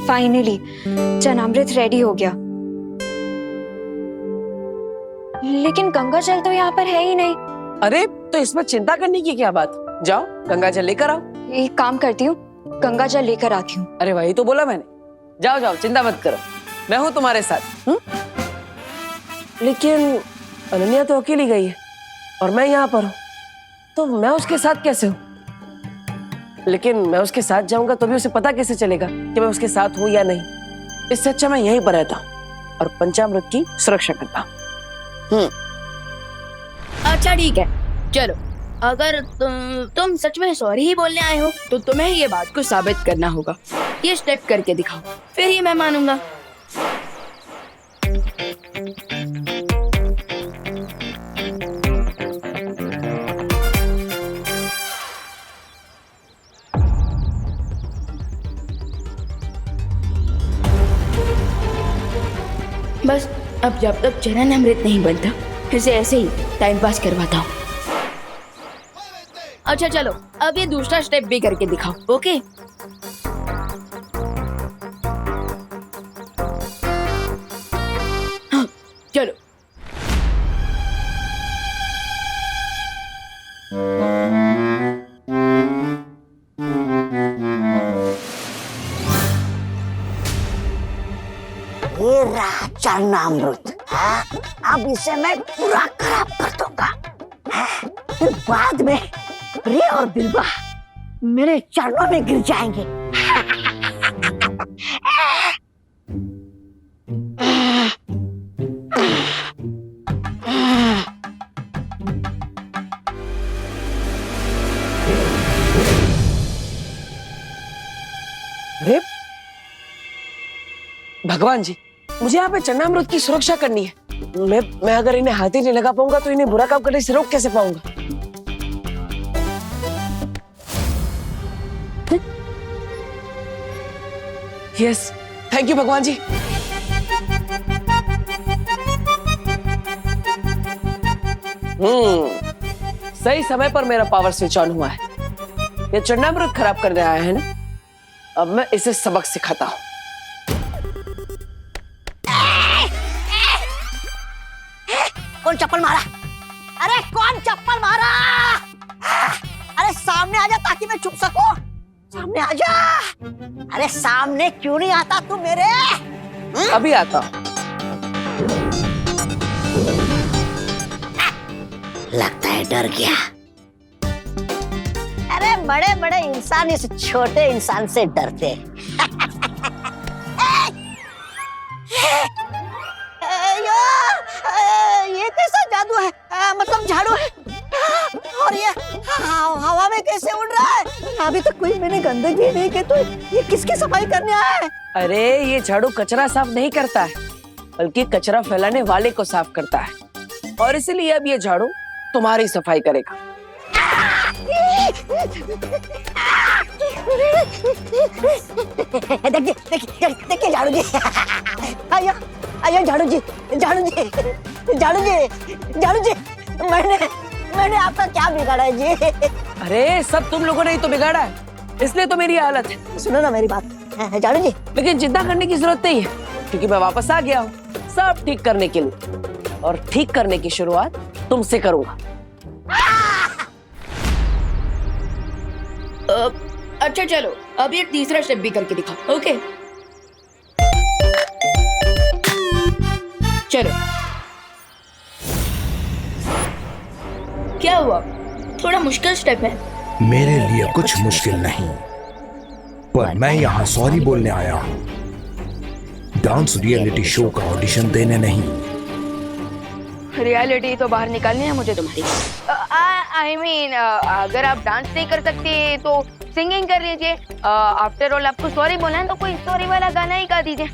Finally चनामृत ready हो गया। लेकिन गंगा जल तो यहाँ पर है ही नहीं। अरे तो इसमें चिंता करने की क्या बात, जाओ गंगा जल लेकर आओ। एक काम करती हूँ, गंगा जल लेकर आती हूँ। अरे वही तो बोला मैंने, जाओ जाओ चिंता मत करो, मैं हूँ तुम्हारे साथ। लेकिन अनन्या तो अकेली गई है और मैं यहाँ पर हूँ, तो मैं उसके साथ कैसे हूँ? लेकिन मैं उसके साथ जाऊंगा तो भी उसे पता कैसे चलेगा कि मैं उसके साथ हूँ या नहीं? इससे अच्छा मैं यहीं पर रहता हूँ और पंचामृत की सुरक्षा करता हूँ। अच्छा ठीक है, चलो अगर तुम सच में सॉरी ही बोलने आए हो तो तुम्हें ये बात को साबित करना होगा। ये स्टेप करके दिखाओ, फिर ही मैं मानूंगा। बस अब जब तक चरण अमृत नहीं बनता इसे ऐसे ही टाइम पास करवाता हूँ। अच्छा चलो अब ये दूसरा स्टेप भी करके दिखाओ, ओके? हाँ, चलो। ये रहा चरणामृत, अब इसे मैं पूरा खराब कर दूंगा। फिर बाद में प्रिय और बिल्वा मेरे चरणों में गिर जाएंगे। अरे भगवान जी, मुझे यहाँ पे चरणामृत की सुरक्षा करनी है। मैं अगर इन्हें हाथ ही नहीं लगा पाऊंगा तो इन्हें बुरा काम करने से रोक कैसे पाऊंगा? यस, थैंक यू भगवान जी। सही समय पर मेरा पावर स्विच ऑन हुआ है। ये चरणामृत खराब करने आया है ना, अब मैं इसे सबक सिखाता हूँ। कौन चप्पल मारा? अरे कौन चप्पल मारा? अरे सामने आजा ताकि मैं छुप सकूं। सामने आजा। अरे सामने क्यों नहीं आता तू मेरे? अभी आता हूँ। लगता है डर गया। अरे बड़े बड़े इंसान इस छोटे इंसान से डरते हैं। ये कैसा जादू है? मतलब झाड़ू है और ये हवा में कैसे उड़ रहा है? अभी तक कोई मैंने गंदगी नहीं की, तो ये किसकी सफाई करने आया है? अरे ये झाड़ू कचरा साफ नहीं करता है, बल्कि कचरा फैलाने वाले को साफ करता है, और इसलिए अब ये झाड़ू तुम्हारी सफाई करेगा। देखिए झाड़ू जी। आइए आइए झाड़ू जी, झाड़ू जी, झाड़ू जी, झाड़ू जी। मैंने आपका क्या बिगाड़ा है जी? अरे सब तुम लोगों ने ही तो बिगाड़ा है, इसलिए तो मेरी हालत है। सुनो ना मेरी बात झाड़ू जी। लेकिन चिंता करने की जरूरत नहीं है, क्योंकि मैं वापस आ गया हूँ सब ठीक करने के लिए, और ठीक करने की शुरुआत तुमसे करूंगा। अच्छा चलो अब ये तीसरा स्टेप भी करके दिखाओ, ओके? चलो। क्या हुआ? थोड़ा मुश्किल स्टेप है। मेरे लिए कुछ मुश्किल नहीं, पर मैं यहाँ सॉरी बोलने आया हूँ, डांस रियलिटी शो का ऑडिशन देने नहीं। रियलिटी तो बाहर निकालनी है मुझे तुम्हारी। I mean, अगर आप डांस नहीं कर सकते तो सिंगिंग कर लीजिए। आफ्टर ऑल आपको सॉरी बोलना है तो कोई सॉरी वाला गाना ही गा दीजिए।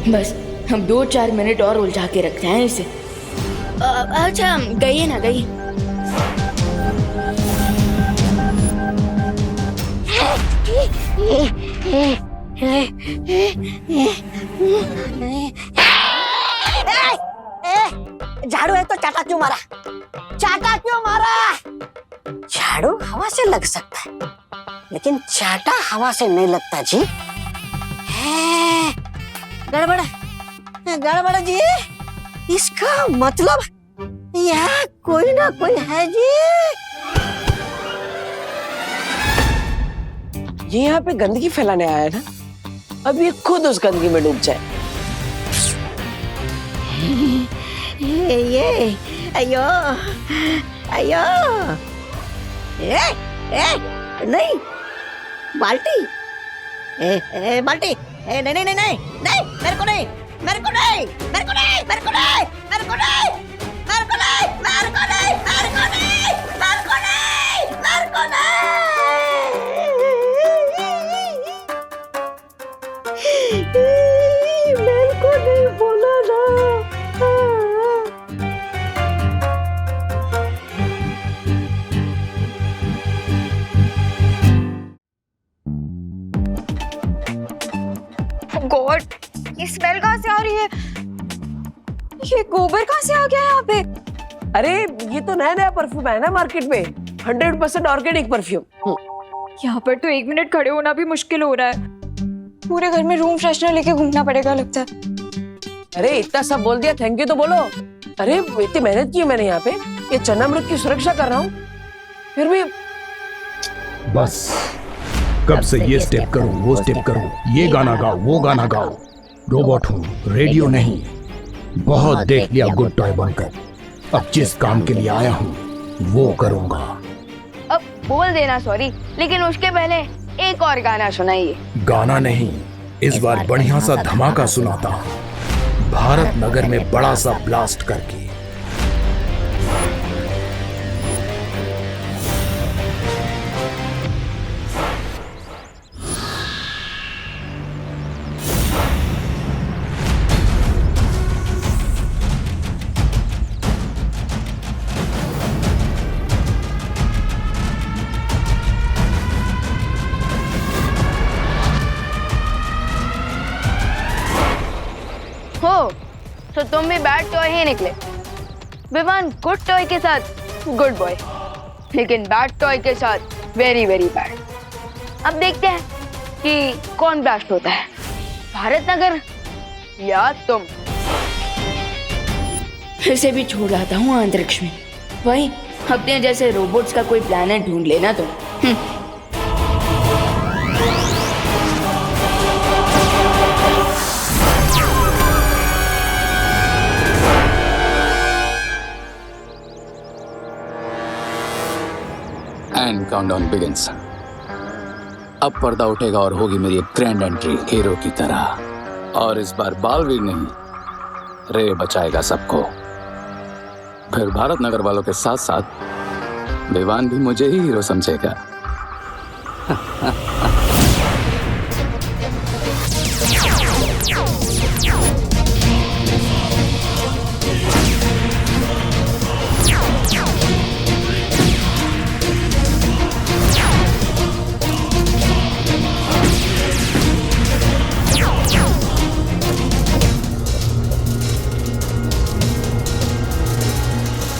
बस हम 2-4 मिनट और उलझा के रखते हैं इसे। अच्छा गई ना गई। झाड़ू है तो चाटा क्यों मारा? चाटा क्यों मारा? झाड़ू हवा से लग सकता है, लेकिन चाटा हवा से नहीं लगता जी। है, गड़बड़ गड़बड़ जी। इसका मतलब यहाँ कोई ना कोई है जी। ये यहाँ पे गंदगी फैलाने आया है ना, अब ये खुद उस गंदगी में डूब जाए। ये अयो अयो, नहीं बाल्टी, बाल्टी, नहीं नहीं नहीं नहीं नहीं, मेरे को नहीं, मेरे को नहीं, मेरे को नहीं, मेरे को नहीं, मेरे को नहीं, मेरे को नहीं, मेरे को नहीं, मेरे को नहीं, मेरे को नहीं, मेरे को नहीं। मेरे को नहीं बोला ना। गॉड, ये स्मेल कहाँ से आ रही है? ये गोबर कहाँ से आ गया यहाँ पे? अरे ये तो नया नया परफ्यूम है ना मार्केट में, 100% ऑर्गेनिक परफ्यूम। यहाँ पर तो 1 मिनट खड़े होना भी मुश्किल हो रहा है। पूरे घर में रूम फ्रेशनर लेके घूमना पड़ेगा लगता है। अरे इतना सब बोल दिया, थैंक यू तो बोलो। अरे इतनी मेहनत की है मैंने यहाँ पे, ये चन्नामृत की सुरक्षा कर रहा हूँ, फिर भी। बस कब से ये स्टेप करो वो स्टेप करो, ये गाना गाओ वो गाना गाओ। रोबोट हूँ, रेडियो नहीं। बहुत देख लिया गुड टॉय बनकर, अब जिस काम के लिए आया हूँ वो करूँगा। अब बोल देना सॉरी, लेकिन उसके पहले एक और गाना सुनाइए। गाना नहीं, इस बार बढ़िया सा धमाका सुनाता हूँ, भारत नगर में बड़ा सा ब्लास्ट करके। हो तो तुम भी बैड टॉय ही निकले। विवान गुड टॉय के साथ गुड बॉय, लेकिन बैड टॉय के साथ वेरी वेरी बैड। अब देखते हैं कि कौन ब्लास्ट होता है, भारत नगर या तुम। फिर से भी छोड़ आता हूँ अंतरिक्ष में, वही अपने जैसे रोबोट्स का कोई प्लैनेट ढूंढ लेना तुम। And countdown begins. अब पर्दा उठेगा और होगी मेरी एक ग्रैंड एंट्री हीरो की तरह। और इस बार बालवीर नहीं, रे बचाएगा सबको। फिर भारत नगर वालों के साथ साथ विवान भी मुझे ही हीरो समझेगा।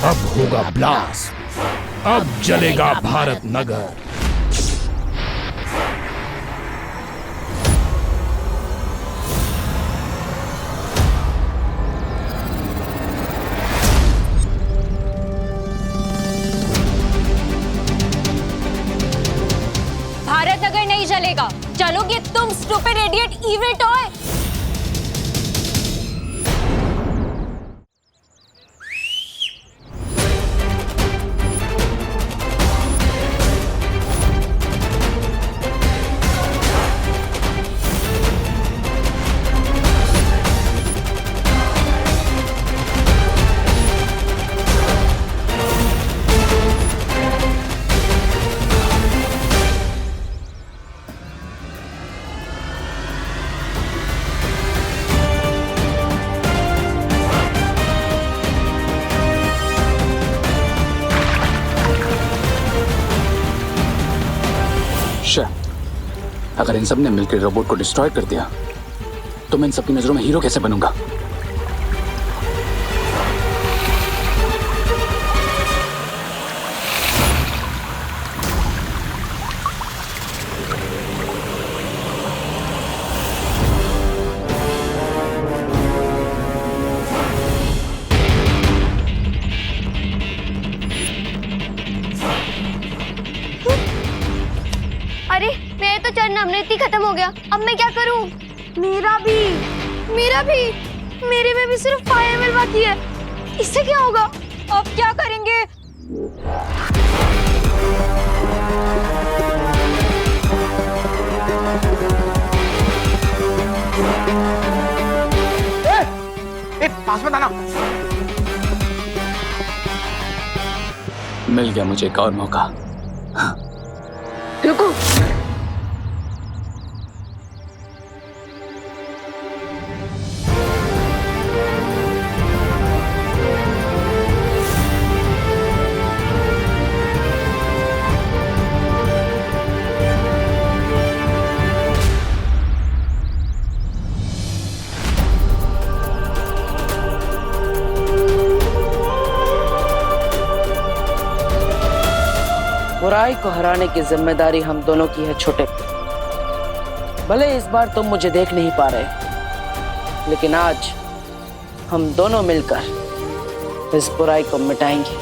अब होगा ब्लास्ट, अब जलेगा भारत नगर। भारत नगर नहीं जलेगा, चलोगे तुम स्टूपिड इडियट इविल टॉय। अगर इन सब ने मिलकर रोबोट को डिस्ट्रॉय कर दिया तो मैं इन सबकी नजरों में हीरो कैसे बनूंगा? खत्म हो गया, अब मैं क्या करूं? मेरा भी। मेरे में भी सिर्फ 5 ml बाकी है। इससे क्या होगा? अब क्या करेंगे? पास में आना। मिल गया मुझे एक और मौका। रुको। बुराई को हराने की जिम्मेदारी हम दोनों की है छोटे। भले इस बार तुम मुझे देख नहीं पा रहे, लेकिन आज हम दोनों मिलकर इस बुराई को मिटाएंगे।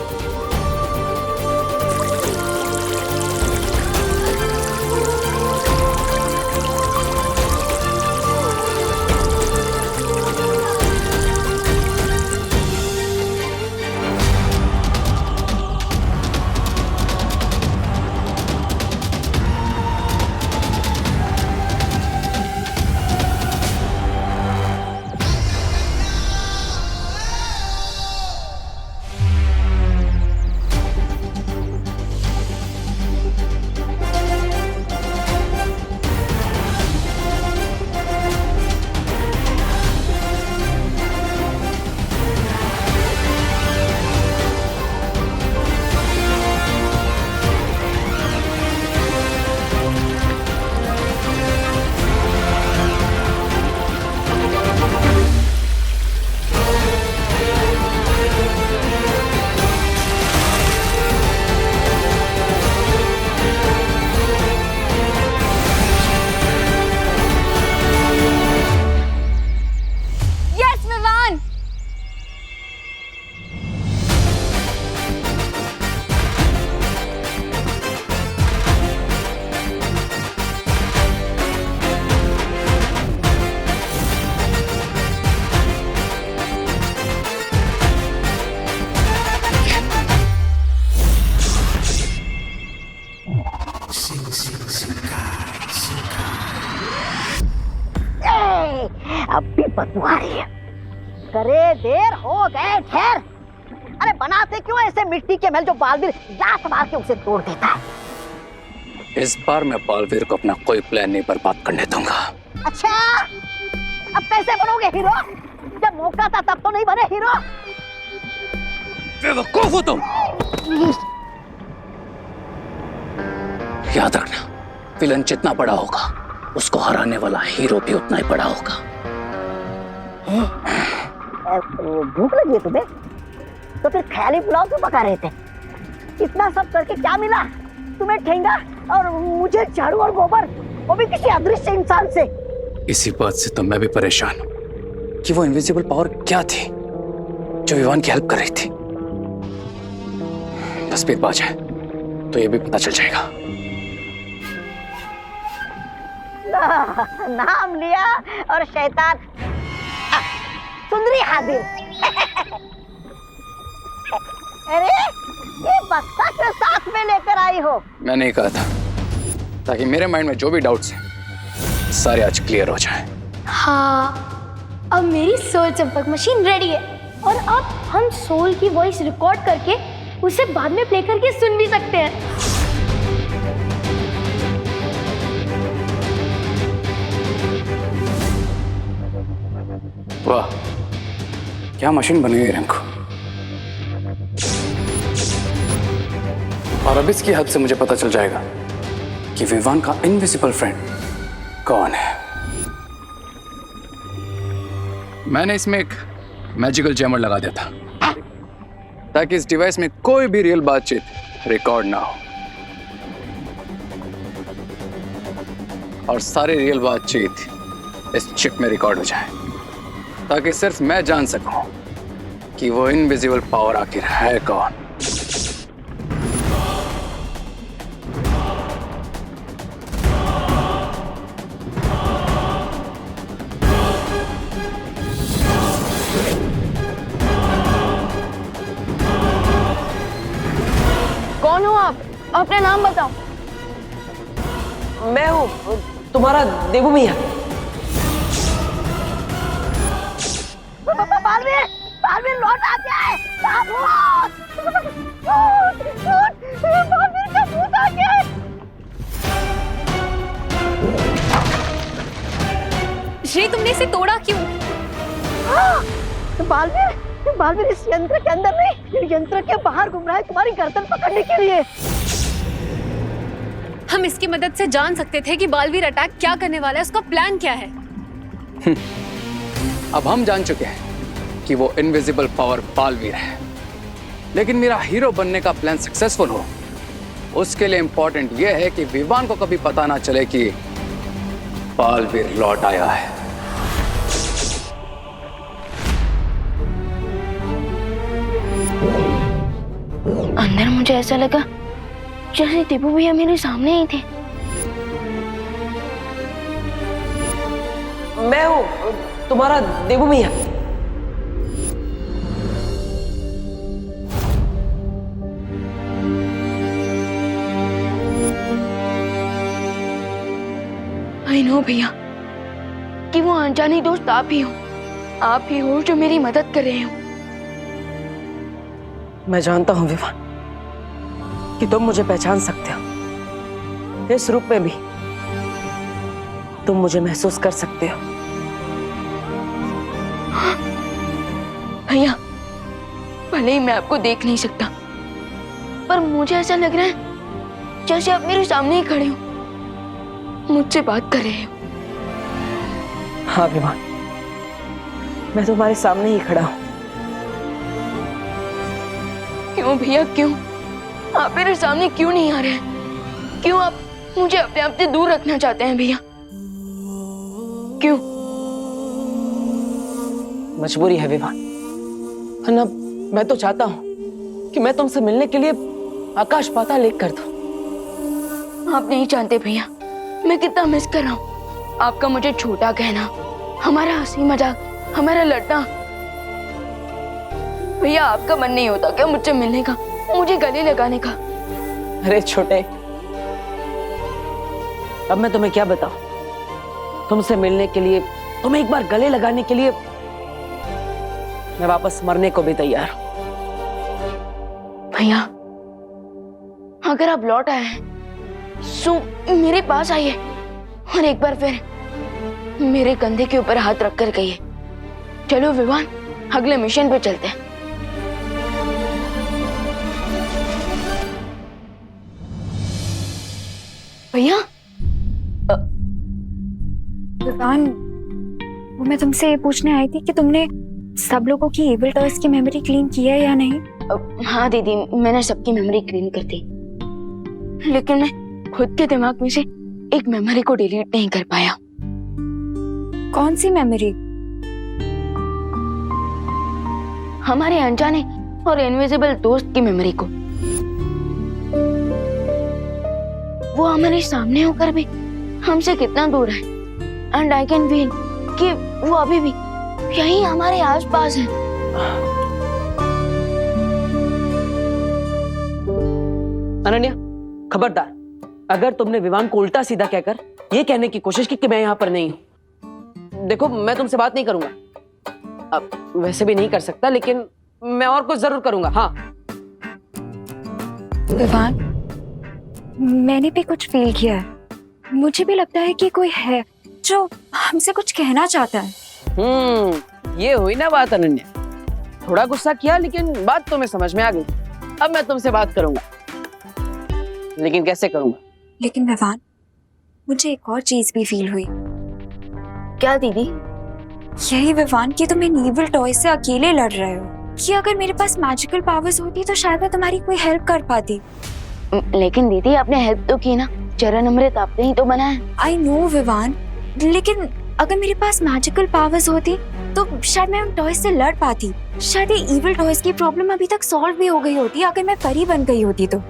अब भी बदबू आ रही है। करे देर हो गए ठहर। अरे बनाते क्यों ऐसे मिट्टी के महल जो बालवीर लात मार के उसे तोड़ देता है। इस बार मैं बालवीर को अपना कोई प्लान नहीं बर्बाद करने दूंगा। अच्छा, अब कैसे बनोगे हीरो? जब मौका था तब तो नहीं बने हीरो। बेवकूफ हो तुम। याद रखना, विलन जितना बड़ा होगा उसको हराने वाला हीरो भी उतना ही बड़ा होगा। भूख लगी है तुम्हें? तो फिर ख्याली पुलाव क्यों पका रहे थे? इतना सब करके क्या मिला तुम्हें? ठेंगा और मुझे झाड़ू और गोबर, वो भी किसी अदृश्य इंसान से। इसी बात से तो मैं भी परेशान हूं कि वो इनविजिबल पावर क्या थी जो विवान की हेल्प कर रही थी। तस्वीर पा जाए तो ये भी पता चल जाएगा। नाम लिया और शैतान सुंदरी हाजिर। अरे ये बक्सा के साथ में लेकर आई हो? मैं नहीं कहा था, ताकि मेरे माइंड में जो भी डाउट्स हैं सारे आज क्लियर हो जाएं। हाँ, अब मेरी सोल चंपक मशीन रेडी है और अब हम सोल की वॉइस रिकॉर्ड करके उसे बाद में प्ले करके सुन भी सकते हैं। वाह, क्या मशीन बनी है रिंकू। और अब इसकी हेल्प से मुझे पता चल जाएगा कि विवान का इनविजिबल फ्रेंड कौन है। मैंने इसमें एक मैजिकल जैमर लगा दिया था ताकि इस डिवाइस में कोई भी रियल बातचीत रिकॉर्ड ना हो और सारी रियल बातचीत इस चिप में रिकॉर्ड हो जाए, ताकि सिर्फ मैं जान सकूं कि वो इनविजिबल पावर आखिर है कौन। अपना नाम बताओ। मैं हूँ तुम्हारा देवू मिया। बालवीर, बालवीर लौट आ गया है। बालवीर का भूत आ गया है। श्री, तुमने इसे तोड़ा क्यों? बालवीर, बालवीर इस यंत्र के अंदर नहीं, यंत्र के बाहर घूम रहा है तुम्हारी गर्दन पकड़ने के लिए। हम इसकी मदद से जान सकते थे कि बालवीर अटैक क्या करने वाला है, उसका प्लान क्या है। अब हम जान चुके हैं कि वो इनविजिबल पावर बालवीर है, लेकिन मेरा हीरो बनने का प्लान सक्सेसफुल हो उसके लिए इंपॉर्टेंट यह है कि विवान को कभी पता ना चले कि बालवीर लौट आया है। अंदर मुझे ऐसा लगा जैसे दीपू भैया मेरे सामने ही थे। मैं हूँ तुम्हारा देवू मिया। आई नो भैया कि वो अनजानी दोस्त आप ही हो, आप ही हो जो मेरी मदद कर रहे हो। मैं जानता हूँ विवान कि तुम मुझे पहचान सकते हो। इस रूप में भी तुम मुझे महसूस कर सकते हो। भैया, भले ही मैं आपको देख नहीं सकता, पर मुझे ऐसा लग रहा है जैसे आप मेरे सामने ही खड़े हो, मुझसे बात कर रहे हो। हाँ विवान, मैं तुम्हारे सामने ही खड़ा हूँ। क्यों भैया, क्यों आप मेरे सामने क्यों नहीं आ रहे हैं? क्यों आप मुझे अपने आप से दूर रखना चाहते हैं भैया? क्यों? मजबूरी है विवान, वरना मैं तो चाहता हूँ कि मैं तुमसे मिलने के लिए आकाश पाताल एक कर दूं। आप नहीं जानते भैया मैं कितना मिस कर रहा हूँ आपका मुझे छोटा कहना, हमारा हंसी मजाक, हमारा लड़ना। भैया, आपका मन नहीं होता क्या मुझसे मिलने का, मुझे गले लगाने का? अरे छोटे, अब मैं तुम्हें क्या बताऊं? तुमसे मिलने के लिए, तुम्हें एक बार गले लगाने के लिए मैं वापस मरने को भी तैयार हूं। भैया, अगर आप लौट आए हैं सो मेरे पास आइए और एक बार फिर मेरे कंधे के ऊपर हाथ रखकर कहिए, चलो विवान, अगले मिशन पे चलते हैं। भैया, विवान, वो मैं तुमसे ये पूछने आई थी कि तुमने सब लोगों की एबल टॉयज की मेमोरी क्लीन की है या नहीं? हाँ दीदी, मैंने सबकी मेमोरी क्लीन कर दी, लेकिन मैं खुद के दिमाग में से एक मेमोरी को डिलीट नहीं कर पाया। कौन सी मेमोरी? हमारे अनजाने और इनविजिबल दोस्त की मेमोरी को। वो हमारे सामने होकर भी हमसे कितना दूर है, एंड आई कैन फील कि वो अभी भी यहीं हमारे आसपास है। अनन्या, खबरदार, अगर तुमने विवान को उल्टा सीधा कहकर ये कहने की कोशिश की कि मैं यहाँ पर नहीं हूँ, देखो मैं तुमसे बात नहीं करूंगा। अब वैसे भी नहीं कर सकता, लेकिन मैं और कुछ जरूर करूंगा। हाँ विवान, मैंने भी कुछ फील किया है। मुझे भी लगता है कि कोई है जो हमसे कुछ कहना चाहता है। ये हुई ना बात अनन्या। थोड़ा गुस्सा किया, लेकिन बात तुम्हें समझ में आ गई। अब मैं तुमसे बात करूंगा, लेकिन कैसे करूंगा? लेकिन विवान, मुझे एक और चीज भी फील हुई। क्या दीदी? यही विवान कि तुम इन इविल टॉय से अकेले लड़ रहे हो, कि अगर मेरे पास मैजिकल पावर्स होती तो शायद मैं तुम्हारी कोई हेल्प कर पाती। लेकिन दीदी, आपने हेल्प तो की ना, चरण अमृत आपने ही तो बनाया। आई नो विवान, लेकिन अगर मेरे पास मैजिकल पावर्स होती तो शायद मैं उन टॉयज से लड़ पाती। शायद ये इविल टॉयज की प्रॉब्लम अभी तक सॉल्व भी हो गई होती अगर मैं परी बन गई होती तो।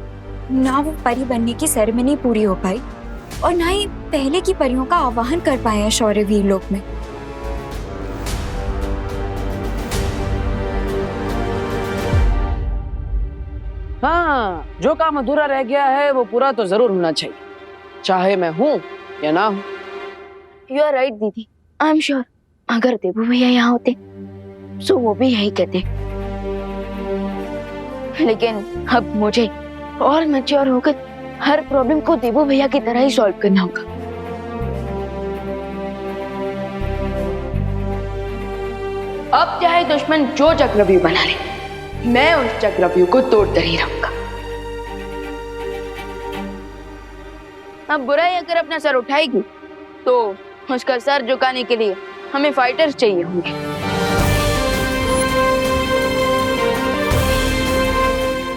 ना वो परी बनने की सेरेमनी पूरी हो पाई और ना ही पहले की परियों का आवाहन कर पाए हैं शौर्यवीर लोक में। हाँ, जो काम अधूरा रह गया है वो पूरा तो जरूर होना चाहिए, चाहे मैं हूँ या ना हूँ। यू आर राइट दीदी, आई एम श्योर अगर देबू भैया यहाँ होते तो वो भी यही कहते। लेकिन अब मुझे और मैच्योर होकर हर प्रॉब्लम को देबू भैया की तरह ही सॉल्व करना होगा। अब चाहे दुश्मन जो चक्रव्यूह बना ले, मैं उस चक्रव्यूह को तोड़कर ही रहूंगा। अब बुराई अगर अपना सर उठाएगी तो उसका सर झुकाने के लिए हमें फाइटर्स चाहिए होंगे।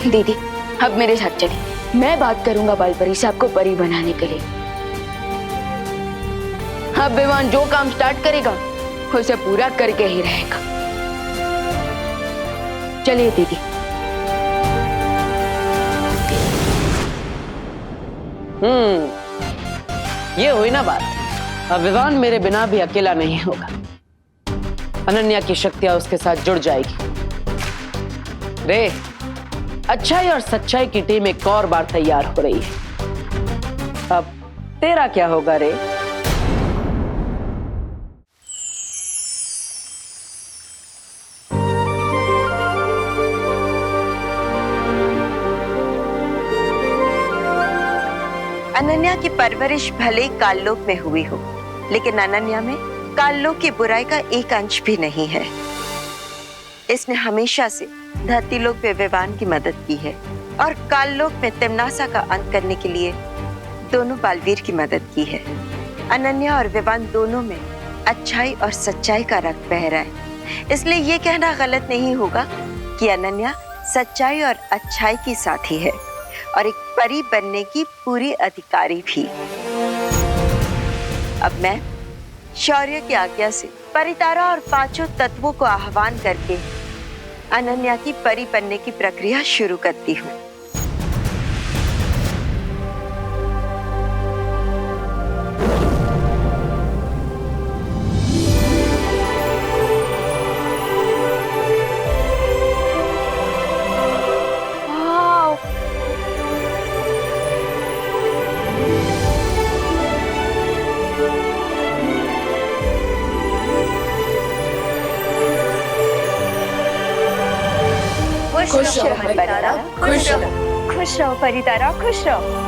दीदी अब मेरे साथ चलिए, मैं बात करूंगा बालपरी साहब को परी बनाने के लिए। अब विवान जो काम स्टार्ट करेगा उसे पूरा करके ही रहेगा। चलिए दीदी। ये हुई ना बात। अब विवान मेरे बिना भी अकेला नहीं होगा, अनन्या की शक्तियां उसके साथ जुड़ जाएगी। रे, अच्छाई और सच्चाई की टीम एक और बार तैयार हो रही है। अब तेरा क्या होगा रे? अनन्या की परवरिश भले ही काललोक में हुई हो, लेकिन अनन्या में काललोक की बुराई का एक अंश भी नहीं है। इसने हमेशा से धरतीलोक पे विवान की मदद की है और काललोक में तिमनासा का अंत करने के लिए दोनों बालवीर की मदद की है। अनन्या और विवान दोनों में अच्छाई और सच्चाई का रक्त बह रहा है, इसलिए ये कहना गलत नहीं होगा कि अनन्या सच्चाई और अच्छाई की साथी है और एक परी बनने की पूरी अधिकारी भी। अब मैं शौर्य की आज्ञा से परितारा और पांचों तत्वों को आह्वान करके अनन्या की परी बनने की प्रक्रिया शुरू करती हूँ। खुश रहो परितारा, खुश रहो, खुश रहो परितारा, खुश रहो।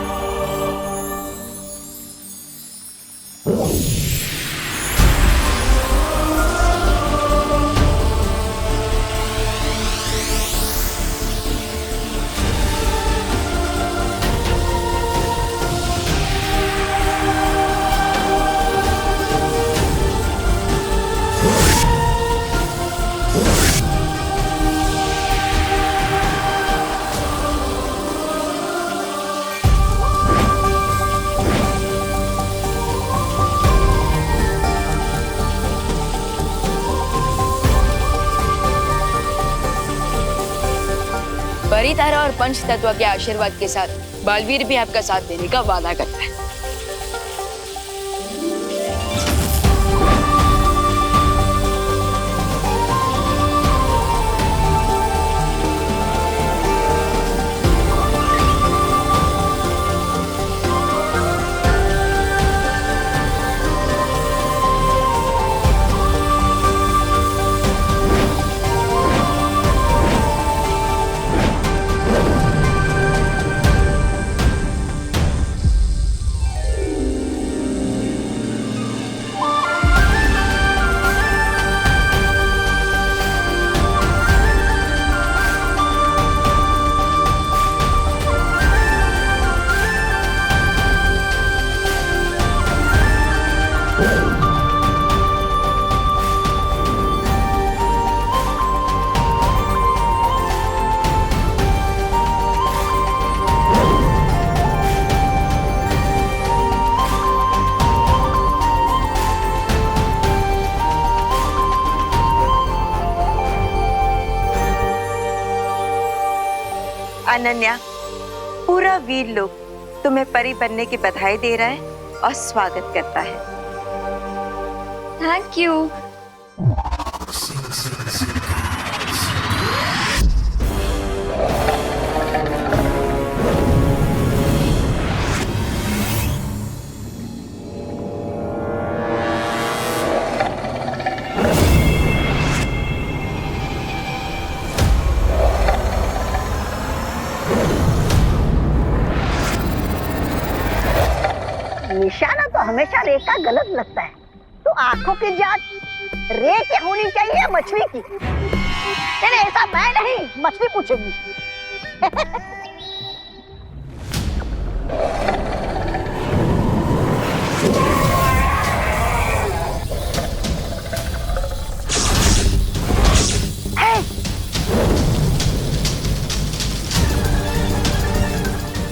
परितारा और पंच तत्व के आशीर्वाद के साथ बालवीर भी आपका साथ देने का वादा करता है। अनन्या, पूरा वीर लोग तुम्हें परी बनने की बधाई दे रहा है और स्वागत करता है। Thank you. हमेशा रे का गलत लगता है। तो आंखों की जांच रे की होनी चाहिए या मछली की? नहीं, ऐसा मैं नहीं, मछली पूछेगी।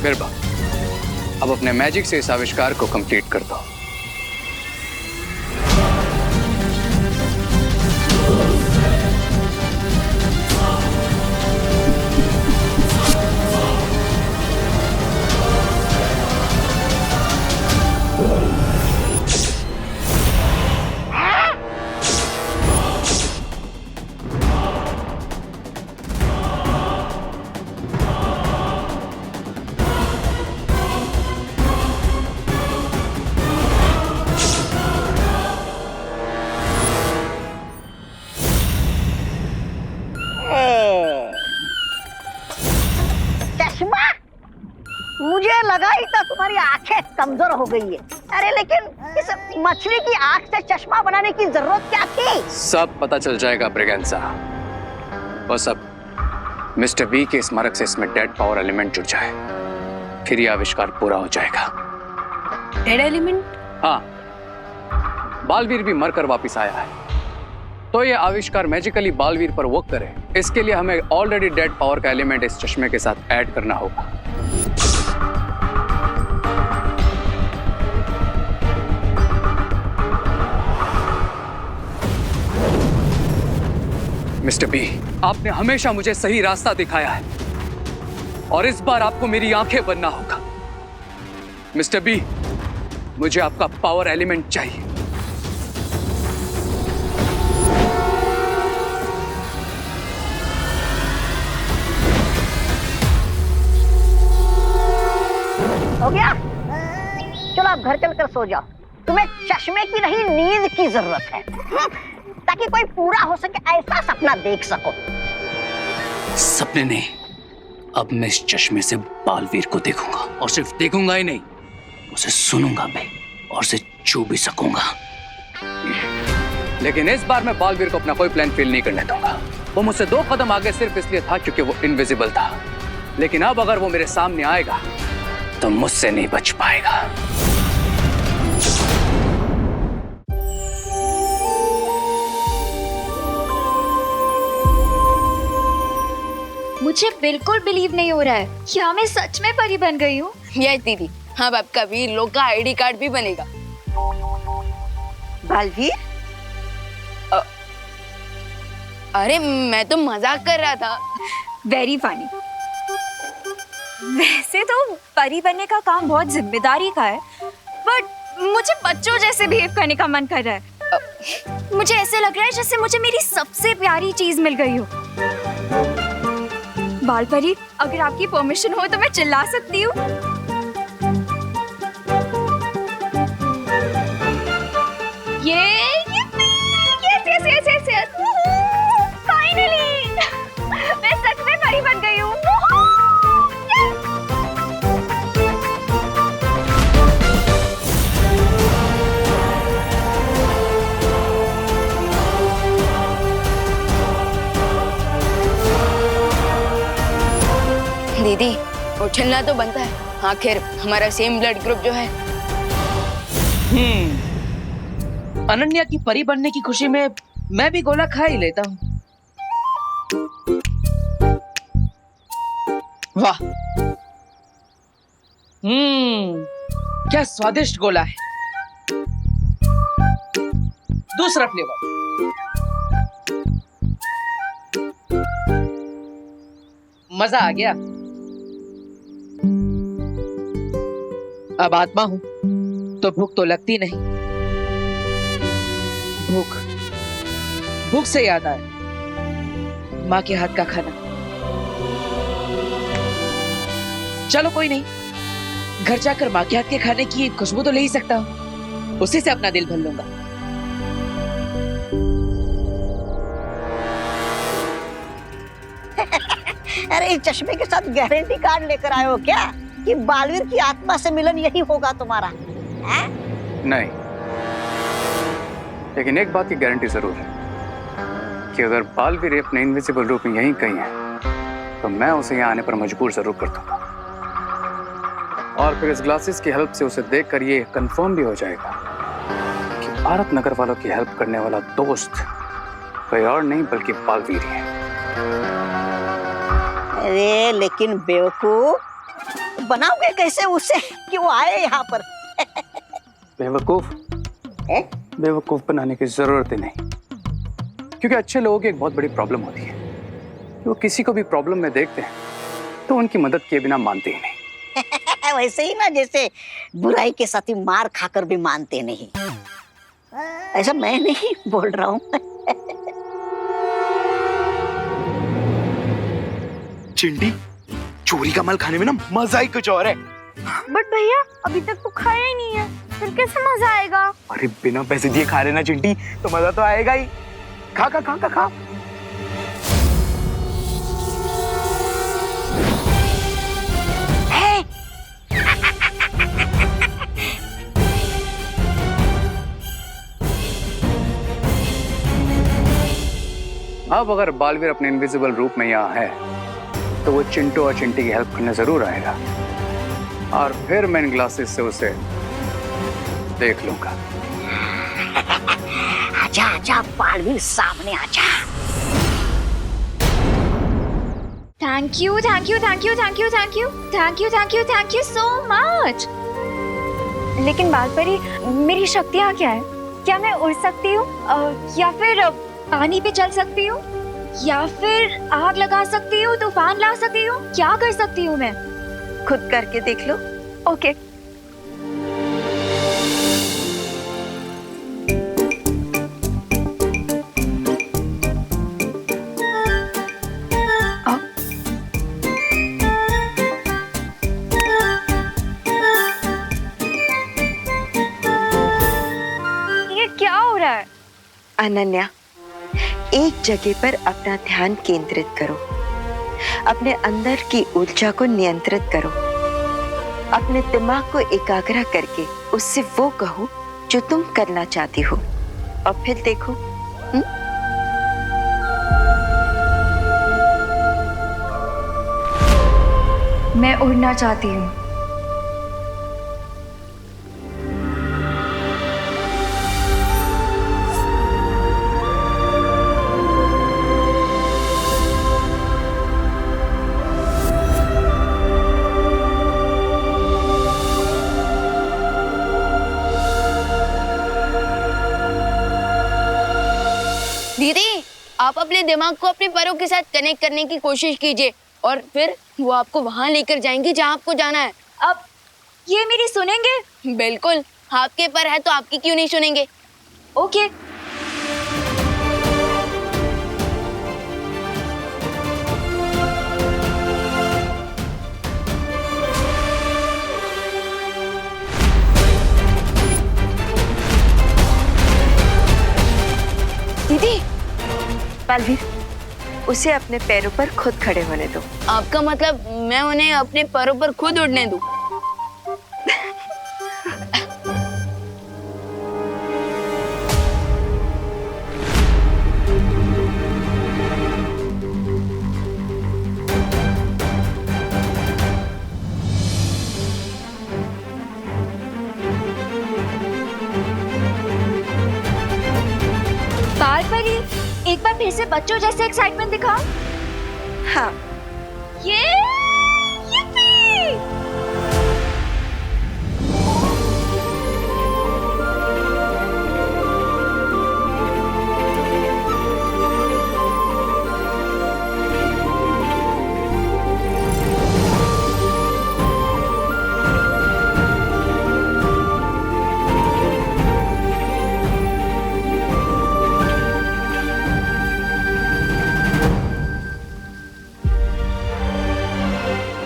बिरबल, अब अपने मैजिक से इस आविष्कार को कंप्लीट कर दो। चश्मा? मुझे लगा ही था तुम्हारी आंखें कमजोर हो गई है। अरे लेकिन इस मछली की आंख से चश्मा बनाने की जरूरत क्या थी? सब पता चल जाएगा ब्रिगेंसा। बस अब मिस्टर बी के स्मारक से इसमें डेड पावर एलिमेंट जुड़ जाए, फिर ये आविष्कार पूरा हो जाएगा। Dead element? हाँ, बालवीर भी मरकर वापिस आया है, तो ये आविष्कार मैजिकली बालवीर पर वर्क करे, इसके लिए हमें ऑलरेडी डेड पावर का एलिमेंट इस चश्मे के साथ ऐड करना होगा। मिस्टर बी, आपने हमेशा मुझे सही रास्ता दिखाया है और इस बार आपको मेरी आंखें बनना होगा। मिस्टर बी, मुझे आपका पावर एलिमेंट चाहिए। हो गया? चलो आप घर चलकर सो जाओ। तुम्हें चश्मे की नहीं, नींद की जरूरत है, ताकि कोई पूरा हो सके ऐसा सपना देख सको। सपने नहीं, अब मैं इस चश्मे से बालवीर को देखूंगा, और सिर्फ देखूंगा ही नहीं, उसे सुनूंगा भी और उसे छू भी सकूंगा। लेकिन इस बार मैं बालवीर को अपना कोई प्लान फेल नहीं करने दूंगा। वो मुझसे 2 कदम आगे सिर्फ इसलिए था क्योंकि वो इनविजिबल था, लेकिन अब अगर वो मेरे सामने आएगा तो मुझसे नहीं बच पाएगा। मुझे बिल्कुल बिलीव नहीं हो रहा है, क्या मैं सच में परी बन गई हूँ? यस दीदी, हाँ, आपका वीर लोग का आईडी कार्ड भी बनेगा। बालवीर? अरे मैं तो मजाक कर रहा था। Very funny. वैसे तो परी बनने का काम बहुत जिम्मेदारी का है, बट मुझे बच्चों जैसे बिहेव करने का मन कर रहा है। मुझे ऐसे लग रहा है जैसे मुझे मेरी सबसे प्यारी चीज मिल गई हो। बाल परी, अगर आपकी परमिशन हो तो मैं चिल्ला सकती हूँ? ये फाइनली मैं सच में परी बन गई हूँ। दीदी, उछलना तो बनता है, आखिर हमारा सेम ब्लड ग्रुप जो है। अनन्या की परी बनने की खुशी में मैं भी गोला खा ही लेता हूँ। वाह, क्या स्वादिष्ट गोला है। दूसरा फ्लेवर। मजा आ गया। अब आत्मा हूं तो भूख तो लगती नहीं। भूख से याद आया माँ के हाथ का खाना। चलो कोई नहीं, घर जाकर माँ के हाथ के खाने की खुशबू तो ले ही सकता हूँ, उसी से अपना दिल भर लूंगा। अरे इस चश्मे के साथ गारंटी कार्ड लेकर आए हो क्या कि बालवीर की आत्मा से मिलन यही होगा तुम्हारा? नहीं, लेकिन एक बात की गारंटी जरूर है कि अगर बालवीर अपने इनविजिबल रूप में यहीं कहीं है तो मैं उसे यहाँ आने पर मजबूर जरूर कर दूंगा। और फिर इस ग्लासेस की हेल्प से उसे देखकर ये कंफर्म भी हो जाएगा कि भारत नगर वालों की हेल्प करने वाला दोस्त कोई और नहीं बल्कि बालवीर है। अरे लेकिन बेवकूफ, बनाओगे कैसे उसे कि वो आए यहाँ पर? बेवकूफ बेवकूफ बनाने की जरूरत ही नहीं, क्योंकि अच्छे लोगों की एक बहुत बड़ी प्रॉब्लम होती है, वो किसी को भी प्रॉब्लम में देखते हैं तो उनकी मदद किए बिना मानते ही नहीं। वैसे ही ना जैसे बुराई के साथ ही मार खाकर भी मानते नहीं। ऐसा मैं नहीं बोल रहा हूँ। चिंटी, चोरी का माल खाने में ना मजा ही कुछ और है। बट भैया अभी तक तो खाया ही नहीं है, फिर कैसे मजा आएगा? अरे बिना पैसे दिए खा रहे ना चिंटी, तो मजा तो आएगा ही। खा खा खा खा खा। अब अगर बालवीर अपने इनविजिबल रूप में यहाँ है तो वो चिंटू और चिंटी की हेल्प करने जरूर आएगा, और फिर मैं इन ग्लासेस से उसे देख लूंगा। आजा आजा बालवीर, सामने आजा। Thank you thank you thank you thank you thank you thank you thank you thank you so much. लेकिन बालपरी, मेरी शक्तियाँ क्या है? क्या मैं उड़ सकती हूँ, या फिर पानी पे चल सकती हूँ, या फिर आग लगा सकती हूँ, तूफान ला सकती हूँ? क्या कर सकती हूँ मैं? खुद करके देख लो। ओके। ये क्या हो रहा है? अनन्या, एक जगह पर अपना ध्यान केंद्रित करो, अपने अंदर की ऊर्जा को नियंत्रित करो, अपने दिमाग को एकाग्र करके उससे वो कहो जो तुम करना चाहती हो, और फिर देखो। मैं उड़ना चाहती हूँ। दीदी, आप अपने दिमाग को अपने पैरों के साथ कनेक्ट करने की कोशिश कीजिए और फिर वो आपको वहां लेकर जाएंगे जहां आपको जाना है। अब ये मेरी सुनेंगे? बिल्कुल, आपके पर है तो आपकी क्यों नहीं सुनेंगे। ओके। दीदी, बालवीर, उसे अपने पैरों पर खुद खड़े होने दो। आपका मतलब मैं उन्हें अपने पैरों पर खुद उड़ने दूं? बालपरी, एक बार फिर से बच्चों जैसे एक्साइटमेंट दिखाओ। हाँ, Yippee!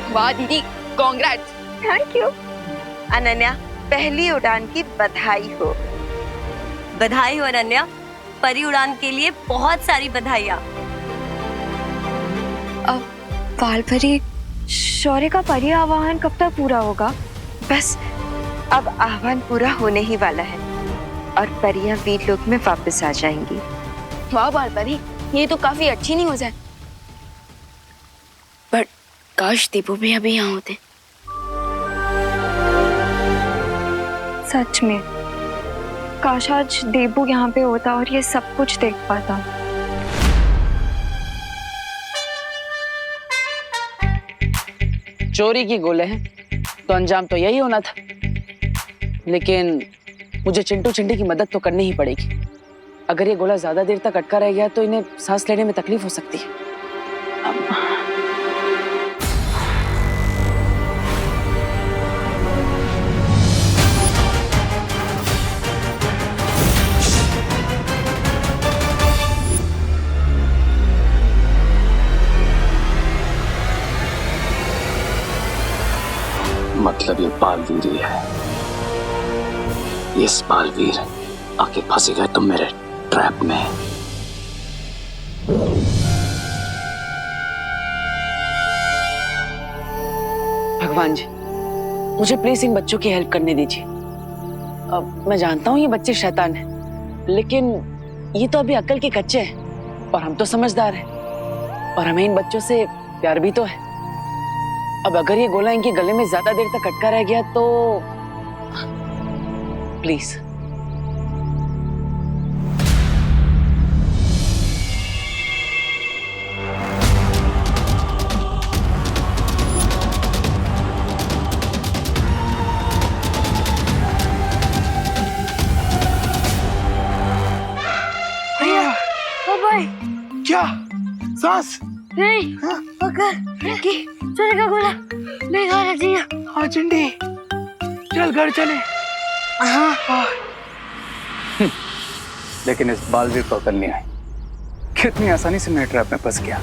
वाह दीदी, कांग्रेट्स। Thank you. अनन्या, पहली उड़ान की बधाई हो। बधाई हो अनन्या, परी उड़ान के लिए बहुत सारी बधाइयाँ। अब बालपरी, शौर्य का परी आवाहन कब तक पूरा होगा? बस अब आह्वान पूरा होने ही वाला है और परियां वीर लोक में वापस आ जाएंगी। वाह बालपरी, ये तो काफी अच्छी न्यूज़ है। बट काश दीपू भी अभी यहाँ होते। सच में काश आज देबू यहाँ पे होता और ये सब कुछ देख पाता। चोरी की गोले हैं तो अंजाम तो यही होना था, लेकिन मुझे चिंटू चिंटी की मदद तो करनी ही पड़ेगी। अगर ये गोला ज्यादा देर तक अटका रह गया तो इन्हें सांस लेने में तकलीफ हो सकती है। मतलब ये बालवीर ही है। इस बालवीर आके फंसे गए तुम मेरे ट्रैप में। भगवान जी, मुझे प्लीज इन बच्चों की हेल्प करने दीजिए। अब मैं जानता हूँ ये बच्चे शैतान हैं, लेकिन ये तो अभी अक्ल के कच्चे हैं और हम तो समझदार हैं और हमें इन बच्चों से प्यार भी तो है। अब अगर ये गोला इनके गले में ज्यादा देर तक अटका रह गया तो प्लीज। क्या सांस? नहीं, पकड़ कि चोरी का गोला नहीं खाना चाहिए। हाँ चिंटी, चल घर चले। लेकिन इस बालवीर को अकल नहीं आई, कितनी आसानी से मेरे ट्रैप में फंस गया।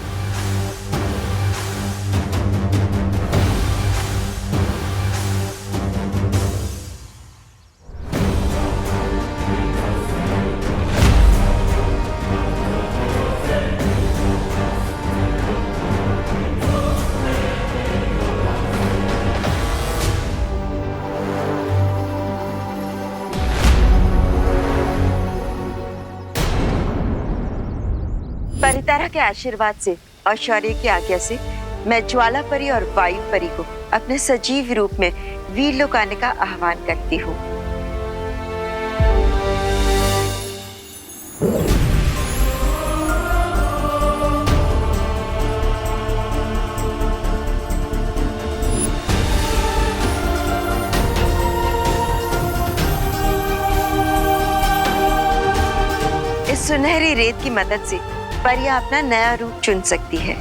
परितारा के आशीर्वाद से और शौर्य की आज्ञा से मैं ज्वाला परी और वायु परी को अपने सजीव रूप में वीर लोक आने का आह्वान करती हूँ। इस सुनहरी रेत की मदद से परियां अपना नया रूप चुन सकती है।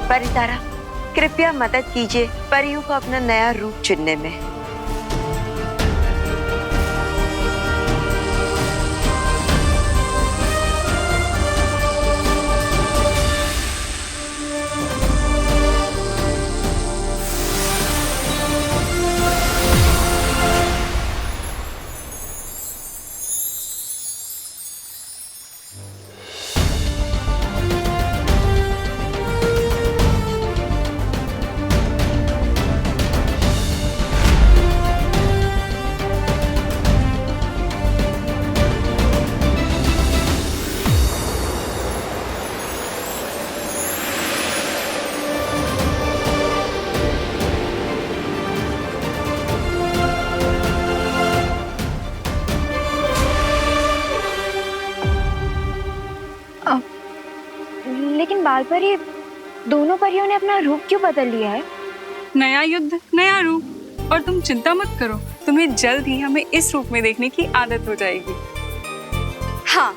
परितारा, कृपया मदद कीजिए परियों को अपना नया रूप चुनने में। लेकिन बाल परी, दोनों परियों ने अपना रूप क्यों बदल लिया है? नया युद्ध, नया रूप। और तुम चिंता मत करो, तुम्हें जल्द ही हमें इस रूप में देखने की आदत हो जाएगी। हाँ,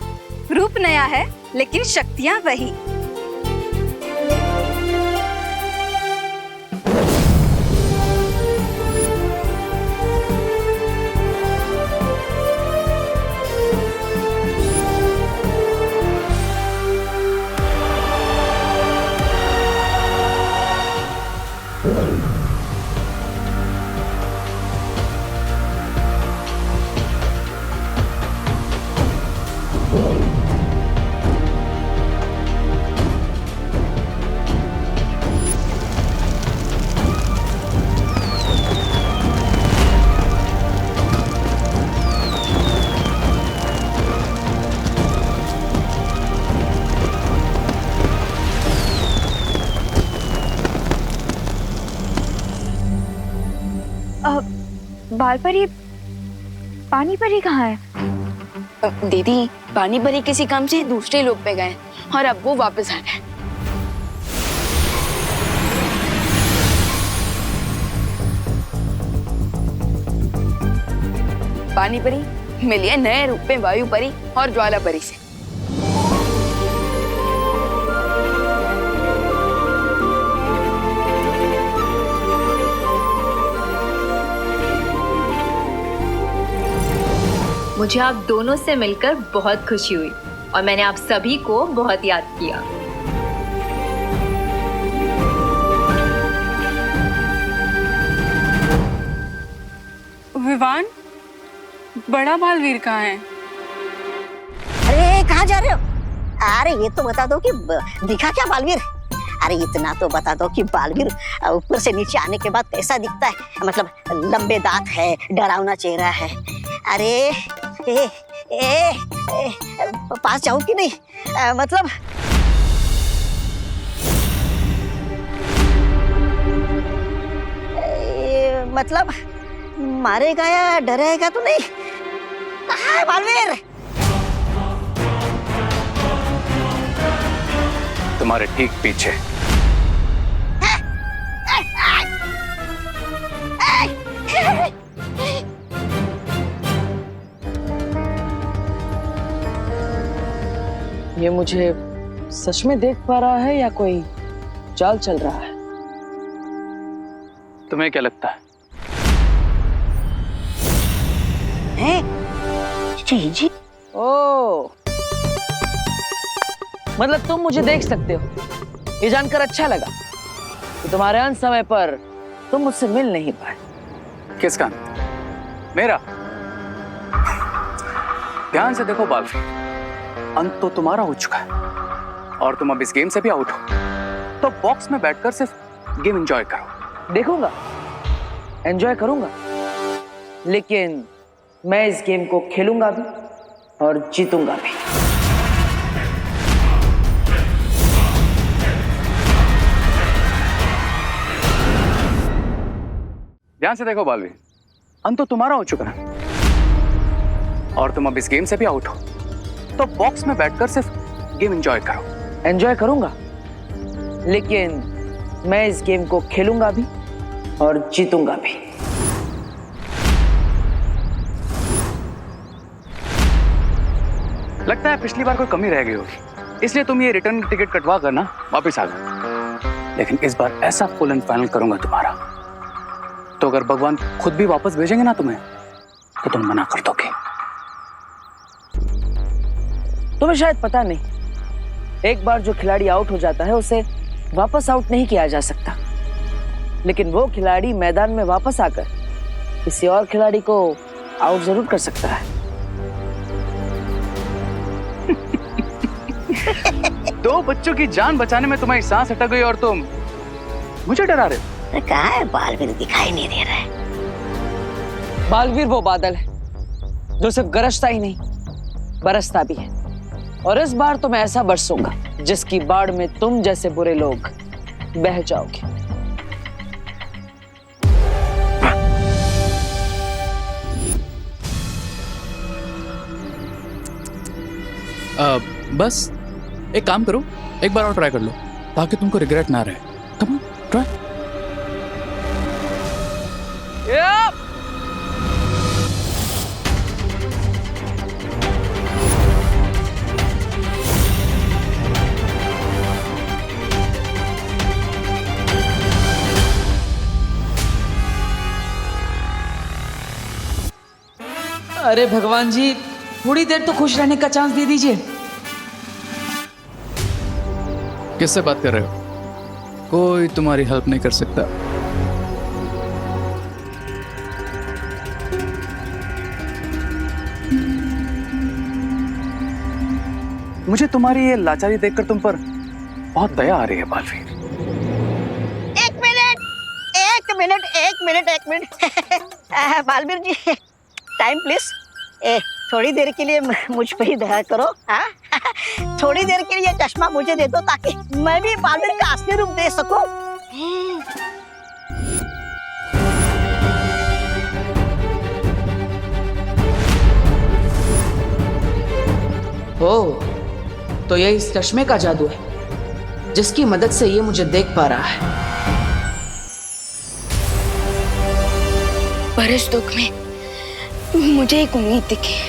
रूप नया है लेकिन शक्तियां वही। बाल परी पानी परी कहाँ है? दीदी पानी परी किसी काम से दूसरे लोग पे गए और अब वो वापस आ रहे हैं। पानी परी मिली है नए रूप में वायु परी और ज्वाला परी से। मुझे आप दोनों से मिलकर बहुत खुशी हुई और मैंने आप सभी को बहुत याद किया। विवान, बड़ा बालवीर कहाँ है? अरे कहाँ जा रहे हो? अरे ये तो बता दो कि दिखा क्या बालवीर? अरे इतना तो बता दो कि बालवीर ऊपर से नीचे आने के बाद कैसा दिखता है? मतलब लंबे दांत है, डरावना चेहरा है। अरे पास जाऊं कि नहीं? मतलब मतलब मारेगा या डराएगा तो नहीं? कहाँ है बालवीर? तुम्हारे ठीक पीछे। ये मुझे सच में देख पा रहा है या कोई चाल चल रहा है? तुम्हें क्या लगता है? जी ओ, मतलब तुम मुझे देख सकते हो। ये जानकर अच्छा लगा कि तुम्हारे अंत समय पर तुम मुझसे मिल नहीं पाए। किसका? मेरा? ध्यान से देखो बालवीर, अंत तो तुम्हारा हो चुका है और तुम अब इस गेम से भी आउट हो। तो बॉक्स में बैठकर सिर्फ गेम एंजॉय करो। देखूंगा, एंजॉय करूंगा, लेकिन मैं इस गेम को खेलूंगा भी और जीतूंगा भी। ध्यान से देखो बालवीर, अंत तो तुम्हारा हो चुका है और तुम अब इस गेम से भी आउट हो। तो बॉक्स में बैठकर सिर्फ गेम एंजॉय करो। एंजॉय करूंगा, लेकिन मैं इस गेम को खेलूंगा भी और जीतूंगा भी। लगता है पिछली बार कोई कमी रह गई होगी, इसलिए तुम ये रिटर्न टिकट कटवा कर ना वापस आ गए। लेकिन इस बार ऐसा फुल एंड फाइनल करूंगा तुम्हारा, तो अगर भगवान खुद भी वापस भेजेंगे ना तुम्हें, तो तुम मना कर दोगे। तुम्हें शायद पता नहीं, एक बार जो खिलाड़ी आउट हो जाता है उसे वापस आउट नहीं किया जा सकता, लेकिन वो खिलाड़ी मैदान में वापस आकर किसी और खिलाड़ी को आउट जरूर कर सकता है। दो बच्चों की जान बचाने में तुम्हारी सांस अटक गई और तुम मुझे डरा रहे हो। कहाँ है बालवीर? दिखाई नहीं दे रहा है। बालवीर वो बादल है जो सिर्फ गरजता ही नहीं, बरसता भी है। और इस बार तो मैं ऐसा बरसूंगा जिसकी बाढ़ में तुम जैसे बुरे लोग बह जाओगे। बस एक काम करो, एक बार और ट्राई कर लो ताकि तुमको रिग्रेट ना रहे। Come on, try. अरे भगवान जी, थोड़ी देर तो खुश रहने का चांस दे दीजिए। किससे बात कर रहे हो? कोई तुम्हारी हेल्प नहीं कर सकता। मुझे तुम्हारी ये लाचारी देखकर तुम पर बहुत दया आ रही है बालवीर। एक minute Balveer ji, time please. थोड़ी देर के लिए मुझ पे ही दया करो। हाँ थोड़ी देर के लिए चश्मा मुझे दे दो ताकि मैं भी बालवीर का असली रूप दे सकूं। ओ, तो ये इस चश्मे का जादू है जिसकी मदद से ये मुझे देख पा रहा है। पर इस दुख में मुझे एक उम्मीद दिखी।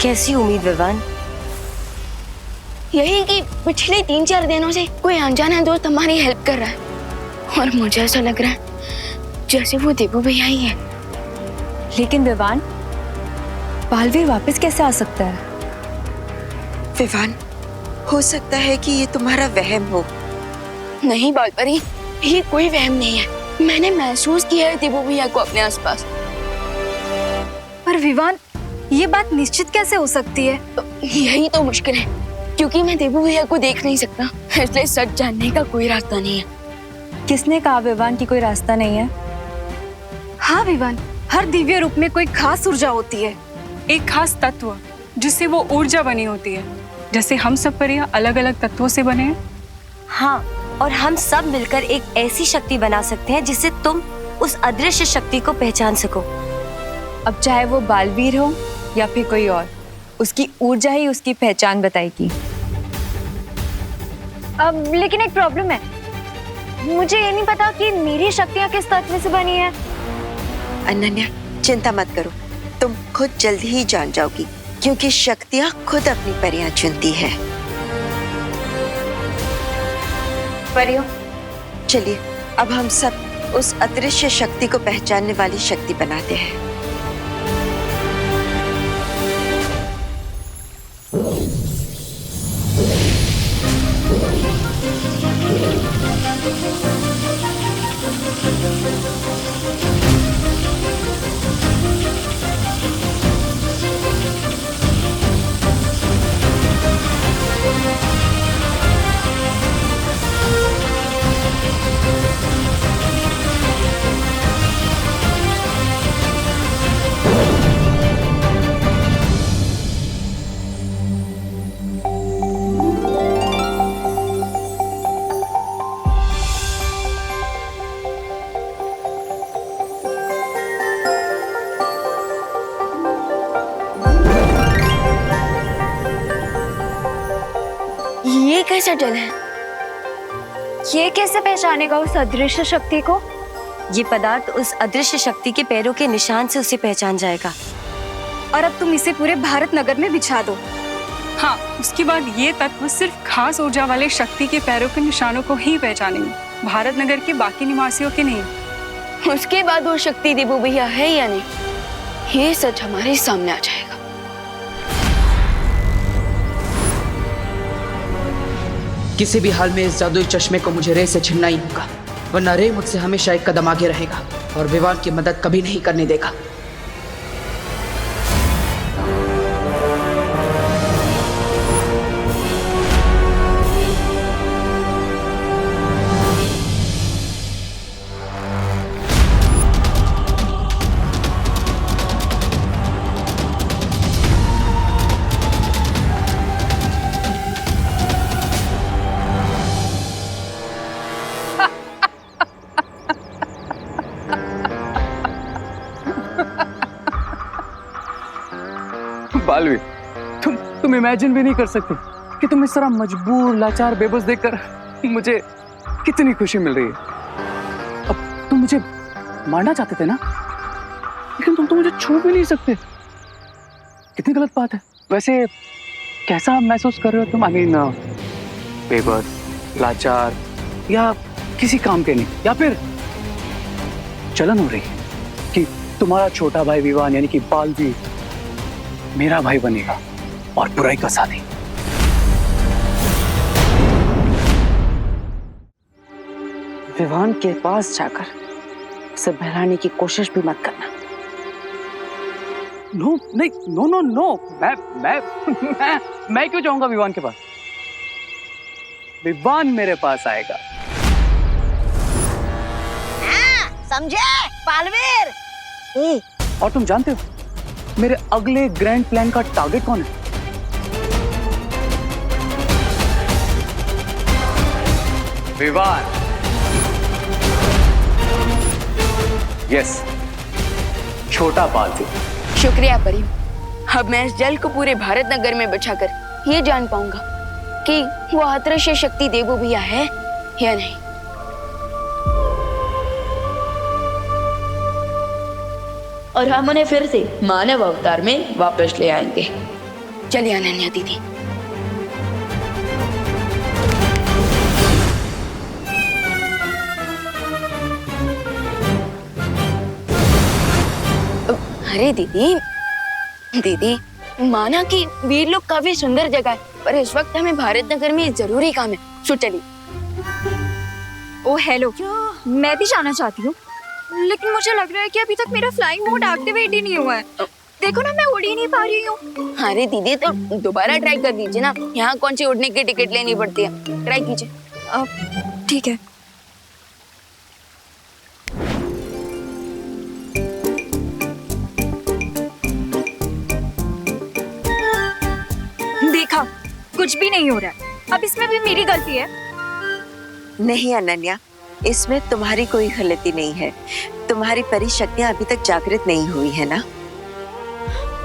कैसी उम्मीद विवान? यही कि पिछले 3-4 दिनों से कोई अनजाना दोस्त हमारी हेल्प कर रहा है और मुझे ऐसा लग रहा है जैसे वो देबू भैया ही है। लेकिन विवान, बालवीर वापस कैसे आ सकता है? विवान, हो सकता है कि ये तुम्हारा वहम हो। नहीं बालपरी, ये कोई वहम नहीं है। मैंने महसूस किया है देबू भैया को अपने आसपास। पर विवान, ये बात निश्चित कैसे हो सकती है? यही तो मुश्किल है, क्योंकि मैं देबू भैया को देख नहीं सकता, इसलिए सच जानने का कोई रास्ता नहीं है। किसने कहा विवान की कोई रास्ता नहीं है? हाँ विवान, हर दिव्य रूप में कोई खास ऊर्जा होती है, एक खास तत्व जिससे वो ऊर्जा बनी होती है, जैसे हम सब परियां अलग अलग तत्वों से बने हैं। हाँ, और हम सब मिलकर एक ऐसी शक्ति बना सकते हैं जिससे तुम उस अदृश्य शक्ति को पहचान सको। अब चाहे वो बालवीर हो या फिर कोई और, उसकी ऊर्जा ही उसकी पहचान बताएगी। अब लेकिन एक प्रॉब्लम है, मुझे ये नहीं पता कि मेरी शक्तियाँ किस तत्व से बनी है। अनन्या, चिंता मत करो, तुम खुद जल्द ही जान जाओगी, क्योंकि शक्तियाँ खुद अपनी परियां चुनती है। परियों, चलिए अब हम सब उस अदृश्य शक्ति को पहचानने वाली शक्ति बनाते हैं। ये कैसा जल है? ये कैसे पहचानेगा उस अदृश्य शक्ति को? ये पदार्थ उस अदृश्य शक्ति के पैरों के निशान से उसे पहचान जाएगा। और अब तुम इसे पूरे भारत नगर में बिछा दो। हाँ, उसके बाद ये तत्व सिर्फ खास ऊर्जा वाले शक्ति के पैरों के निशानों को ही पहचानेंगे, भारत नगर के बाकी निवासियों के नहीं। उसके बाद वो शक्ति देबू भैया है या नहीं, ये सच हमारे सामने आ जाएगा। किसी भी हाल में इस जादुई चश्मे को मुझे रे से छीनना ही होगा, वरना रे मुझसे हमेशा एक कदम आगे रहेगा और विवान की मदद कभी नहीं करने देगा। बालवीर, तुम इमेजिन भी नहीं कर सकते कि तुम इस तरह मजबूर, लाचार, बेबस देखकर मुझे कितनी खुशी मिल रही है। अब तुम मुझे मारना चाहते थे ना, लेकिन तुम तो मुझे छू भी नहीं सकते। कितनी गलत बात है। वैसे कैसा महसूस कर रहे हो तुम? आई मीन, बेबस, लाचार, या किसी काम के नहीं, या फिर जलन हो रही है कि तुम्हारा छोटा भाई विवान यानी कि बालवीर मेरा भाई बनेगा और बुराई का साथी। विवान के पास जाकर उसे बहलाने की कोशिश भी मत करना। नो, नहीं, नो नो नो, मैं क्यों जाऊंगा विवान के पास? विवान मेरे पास आएगा। समझे बालवीर? और तुम जानते हो मेरे अगले ग्रैंड प्लान का टारगेट कौन है? विवान। यस, छोटा बालवीर। शुक्रिया परी, अब मैं इस जल को पूरे भारत नगर में बिछाकर ये जान पाऊंगा कि वो अदृश्य शक्ति देवो भैया है या नहीं। और हम उन्हें फिर से मानव अवतार में वापस ले आएंगे। चलिए अनन्या दीदी। अरे दीदी दीदी, माना कि वीर लोग काफी सुंदर जगह है, पर इस वक्त हमें भारत नगर में जरूरी काम है। सो चलिए। ओ हेलो, मैं भी जाना चाहती हूँ, लेकिन मुझे लग रहा है कि अभी तक मेरा फ्लाइंग मोड एक्टिवेट ही नहीं हुआ है। देखो ना, मैं उड़ ही नहीं पा रही हूँ। अरे दीदी, तो दोबारा ट्राई कर दीजिए ना। यहाँ कौन सी उड़ने की टिकट लेनी पड़ती है, ट्राई कीजिए। ठीक है। देखा, कुछ भी नहीं हो रहा है। अब इसमें भी मेरी गलती है? नहीं अनन्या, इसमें तुम्हारी कोई गलती नहीं है। तुम्हारी परी शक्तियाँ अभी तक जागृत नहीं हुई है ना।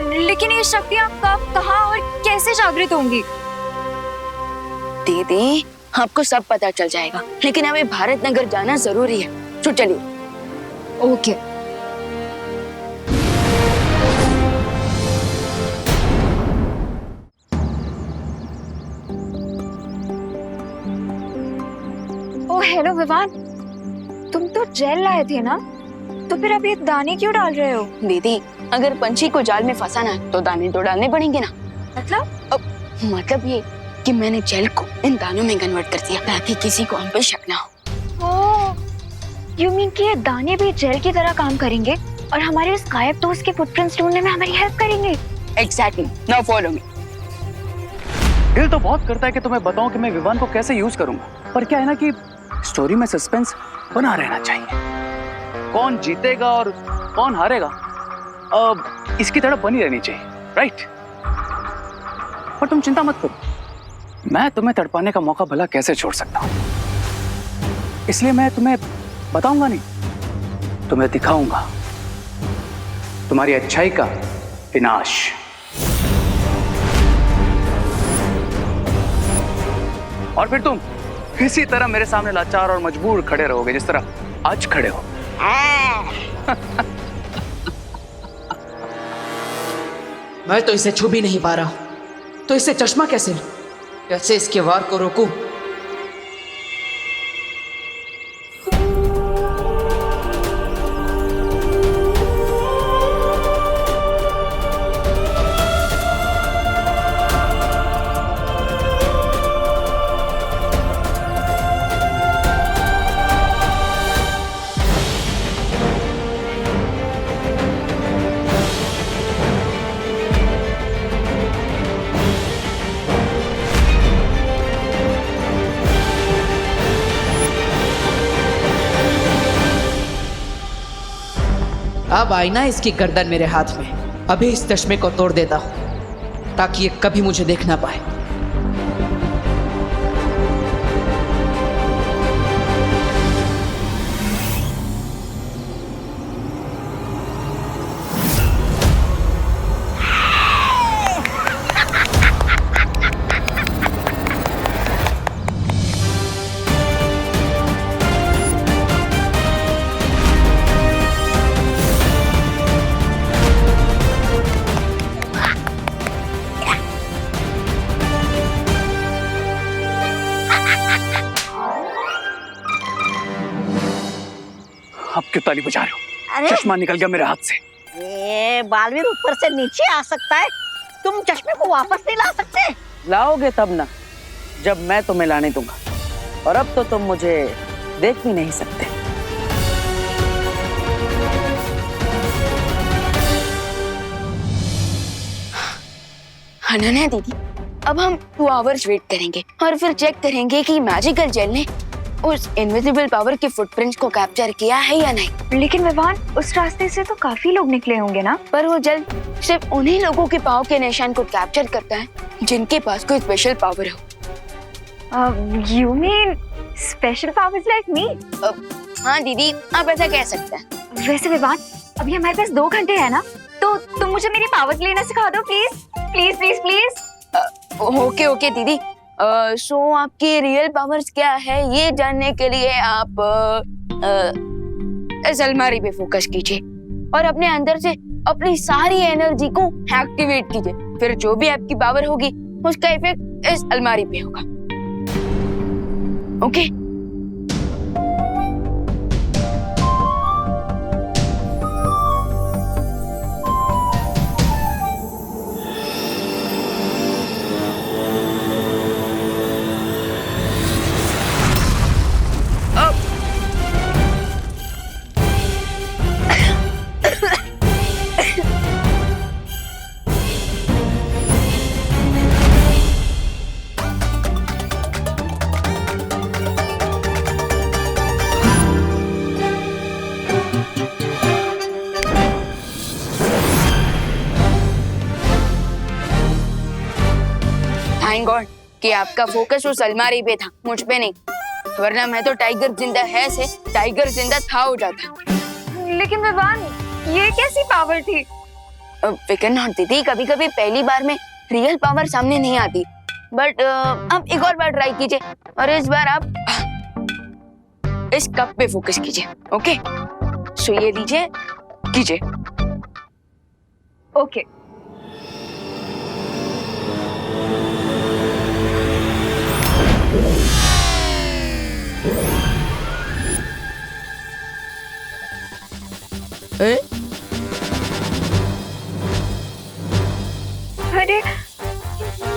लेकिन ये शक्तियाँ कब, कहाँ और कैसे जागृत होंगी? दीदी, आपको सब पता चल जाएगा, लेकिन हमें भारत नगर जाना जरूरी है। तो चलिए। ओके। ओ हेलो विवान, तुम तो जेल लाए थे ना, तो फिर अब ये दाने क्यों डाल रहे हो? दीदी, अगर पंछी को जाल में फंसाना है तो दाने तो डालने पड़ेंगे ना। मतलब ये कि मैंने जेल को इन दानों में कन्वर्ट कर दिया ताकि किसी को हम पे शक ना हो। ओह, यू मीन कि ये दाने भी जेल की तरह काम करेंगे और हमारे उस गायब दोस्त के फुटप्रिंट्स ढूंढने में हमारी हेल्प करेंगे? एग्जैक्टली। Now follow me. दिल तो बहुत करता है कि तुम्हें बताऊं कि मैं विवान को कैसे यूज करूंगा, पर क्या है ना कि स्टोरी में सस्पेंस बना रहना चाहिए। कौन जीतेगा और कौन हारेगा, अब इसकी तरह बनी रहनी चाहिए, राइट? पर तुम चिंता मत करो, मैं तुम्हें तड़पाने का मौका भला कैसे छोड़ सकता हूं। इसलिए मैं तुम्हें बताऊंगा नहीं, तुम्हें दिखाऊंगा तुम्हारी अच्छाई का विनाश। और फिर तुम इसी तरह मेरे सामने लाचार और मजबूर खड़े रहोगे जिस तरह आज खड़े हो। मैं तो इसे छू भी नहीं पा रहा हूं, तो इससे चश्मा कैसे लूं? कैसे इसके वार को रोकूं? अब आईना इसकी गर्दन मेरे हाथ में। अभी इस चश्मे को तोड़ देता हूं ताकि ये कभी मुझे देख ना पाए। अब क्यों ताली बजा रहे हो? अरे चश्मा निकल गया मेरे हाथ से। ये बालवीर ऊपर से नीचे आ सकता है, तुम चश्मे को वापस नहीं ला सकते? लाओगे तब ना, जब मैं तुम्हें लाने दूंगा, और अब तो तुम मुझे देख भी नहीं सकते। अनन्या दीदी, अब हम 2 आवर्स वेट करेंगे और फिर चेक करेंगे कि मैजिकल जेल ने उस इनविजिबल पावर के फुटप्रिंट्स को कैप्चर किया है या नहीं। लेकिन विवान, उस रास्ते से तो काफी लोग निकले होंगे ना? पर वो जेल सिर्फ उन्हीं लोगों के पाँव के निशान को कैप्चर करता है जिनके पास कोई स्पेशल पावर हो। You mean special powers like me? हाँ दीदी, आप ऐसा कह सकते हैं। वैसे विवान, अभी हमारे पास 2 घंटे है ना, तो तुम मुझे मेरी पावर्स लेना सिखा दो please please please please. Okay okay दीदी। सो आपकी रियल पावर्स क्या है ये जानने के लिए आप इस अलमारी पे फोकस कीजिए और अपने अंदर से अपनी सारी एनर्जी को एक्टिवेट कीजिए। फिर जो भी आपकी पावर होगी उसका इफेक्ट इस अलमारी पे होगा। ओके थैंक गॉड कि आपका फोकस उस अलमारी पे था, मुझ पे नहीं, वरना मैं तो टाइगर जिंदा है से टाइगर जिंदा था हो जाता। लेकिन विवान, ये कैसी पावर थी? फिकर नॉट दीदी, कभी कभी पहली बार में रियल पावर सामने नहीं आती, बट आप एक और बार ट्राई कीजिए और इस बार आप इस कप पे फोकस कीजिए। ओके सो ये लीजिए, कीजिए। ओके अरे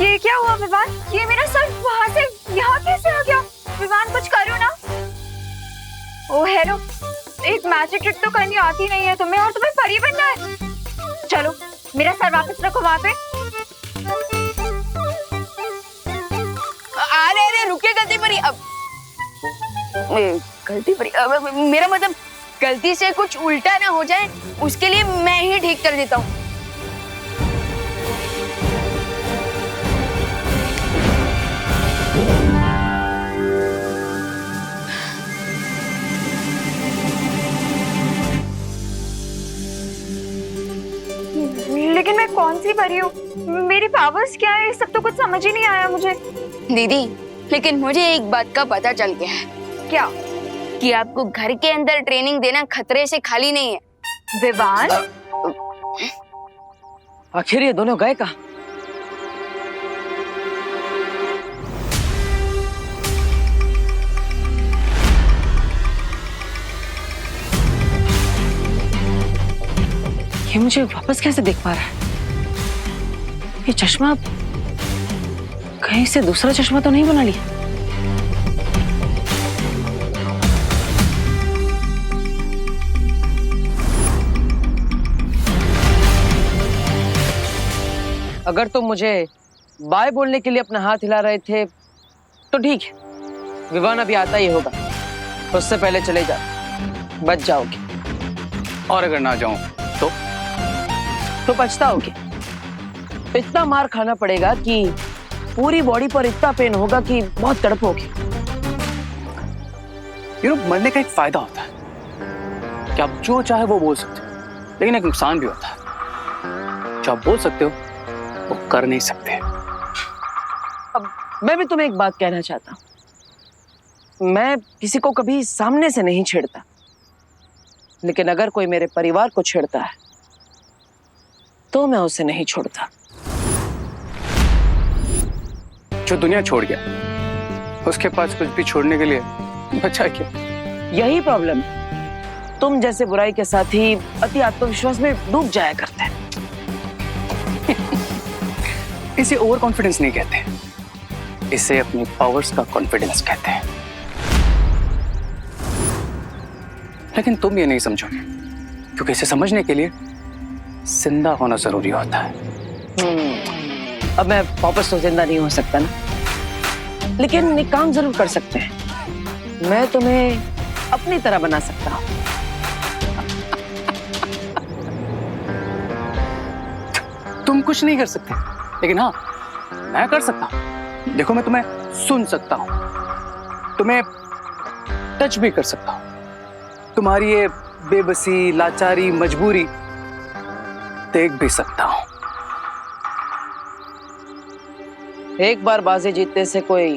ये क्या हुआ विवान? ये मेरा सर वहां से यहाँ कैसे आ गया? विवान कुछ करो ना। ओ हेलो, एक मैजिक ट्रिक तो करनी आती नहीं है तुम्हें और तुम्हें परी बनना है। चलो मेरा सर वापस रखो वहां पे। अरे अरे रुकिए, गलती परी। अब गलती परी, अब मेरा मतलब गलती से कुछ उल्टा ना हो जाए उसके लिए मैं ही ठीक कर देता हूँ। लेकिन मैं कौन सी परी हूँ? मेरी पावर्स क्या है? सब तो कुछ समझ ही नहीं आया मुझे। दीदी लेकिन मुझे एक बात का पता चल गया है। क्या? कि आपको घर के अंदर ट्रेनिंग देना खतरे से खाली नहीं है। विवान, आखिर ये दोनों गए कहाँ? ये मुझे वापस कैसे देख पा रहा है? ये चश्मा कहीं से दूसरा चश्मा तो नहीं बना लिया? अगर तुम मुझे बाय बोलने के लिए अपना हाथ हिला रहे थे तो ठीक है, विवान अभी आता ही होगा, उससे पहले चले जाओ, बच जाओगे। और अगर ना जाऊं तो पछताओगे। इतना मार खाना पड़ेगा कि पूरी बॉडी पर इतना पेन होगा कि बहुत तड़पोगे। मरने का एक फायदा होता है कि आप जो चाहे वो बोल सकते हो, लेकिन एक नुकसान भी होता है। जो आप बोल सकते हो वो कर नहीं सकते। अब मैं भी तुम्हें एक बात कहना चाहता हूं। मैं किसी को कभी सामने से नहीं छेड़ता, लेकिन अगर कोई मेरे परिवार को छेड़ता है तो मैं उसे नहीं छोड़ता। जो दुनिया छोड़ गया उसके पास कुछ भी छोड़ने के लिए बचा क्या? यही प्रॉब्लम है। तुम जैसे बुराई के साथ ही अति आत्मविश्वास में डूब जाया करते हैं। इसे ओवर कॉन्फिडेंस नहीं कहते, इसे अपनी पावर्स का कॉन्फिडेंस कहते हैं। लेकिन तुम ये नहीं समझोगे, क्योंकि इसे समझने के लिए जिंदा होना जरूरी होता है। अब मैं वापस तो जिंदा नहीं हो सकता ना, लेकिन एक काम जरूर कर सकते हैं। मैं तुम्हें अपनी तरह बना सकता हूँ। तुम कुछ नहीं कर सकते, लेकिन हाँ मैं कर सकता हूँ। देखो मैं तुम्हें सुन सकता हूँ, तुम्हें टच भी कर सकता हूँ, तुम्हारी ये बेबसी, लाचारी, मजबूरी देख भी सकता हूँ। एक बार बाजी जीतने से कोई